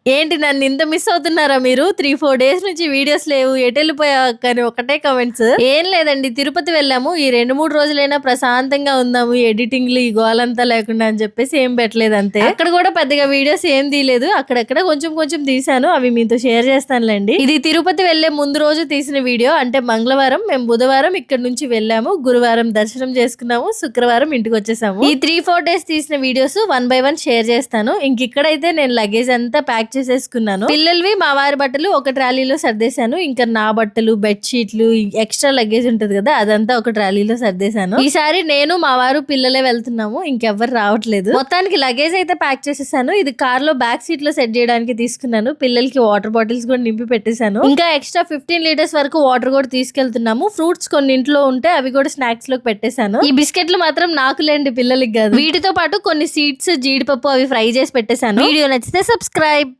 ఏంటి నన్ను ఇంత మిస్ అవుతున్నారా మీరు? 3, 4 డేస్ నుంచి వీడియోస్ లేవు. ఎటెళ్ళిపోయావు అక్క అని ఒకటే కామెంట్స్. ఏం లేదండి తిరుపతి వెళ్ళాము. ఈ 2, 3 రోజులైనా ప్రశాంతంగా ఉందాము. ఎడిటింగ్‌లు ఈ గోలంతా లేకుండా అని చెప్పేసి ఏం పెట్టలేదు అంతే. అక్కడ కూడా పెద్దగా వీడియోస్ ఏం తీయలేదు. అక్కడక్కడ కొంచెం కొంచెం తీశాను. అవి మీతో షేర్ చేస్తానులేండి. ఇది తిరుపతి వెళ్ళే ముందు రోజు తీసిన వీడియో. అంటే మంగళవారం మేము బుధవారం ఇక్కడ నుంచి వెళ్ళాము. గురువారం దర్శనం చేసుకున్నాము. శుక్రవారం ఇంటికి వచ్చేసాము. ఈ 3, 4 డేస్ తీసిన వీడియోస్ 1 బై 1 షేర్ చేస్తాను. ఇక్కడైతే నేను లగేజ్ అంతా ప్యాక్ చేసేసుకున్నాను. పిల్లలవి మా వారి బట్టలు ఒక ట్రాలీలో సర్దేశాను. ఇంకా నా బట్టలు బెడ్షీట్లు ఎక్స్ట్రా లగేజ్ ఉంటది కదా అదంతా ఒక ట్రాలీలో సర్దేశాను. ఈసారి నేను మా వారు పిల్లలే వెళ్తున్నాము. ఇంకెవ్వరు రావట్లేదు. మొత్తానికి లగేజ్ అయితే ప్యాక్ చేసేసాను. ఇది కార్ లో బ్యాక్ సీట్ లో సెట్ చేయడానికి తీసుకున్నాను. పిల్లలకి వాటర్ బాటిల్స్ కూడా నింపి పెట్టేశాను. ఇంకా ఎక్స్ట్రా 15 లీటర్స్ వరకు వాటర్ కూడా తీసుకెళ్తున్నాము. ఫ్రూట్స్ కొన్ని ఇంట్లో ఉంటే అవి కూడా స్నాక్స్ లోకి పెట్టేశాను. ఈ బిస్కెట్లు మాత్రం నాకు లేండి పిల్లలకి కాదు. వీటితో పాటు కొన్ని సీడ్స్ జీడిపప్పు అవి ఫ్రై చేసి పెట్టేశాను. వీడియో నచ్చితే సబ్స్క్రైబ్.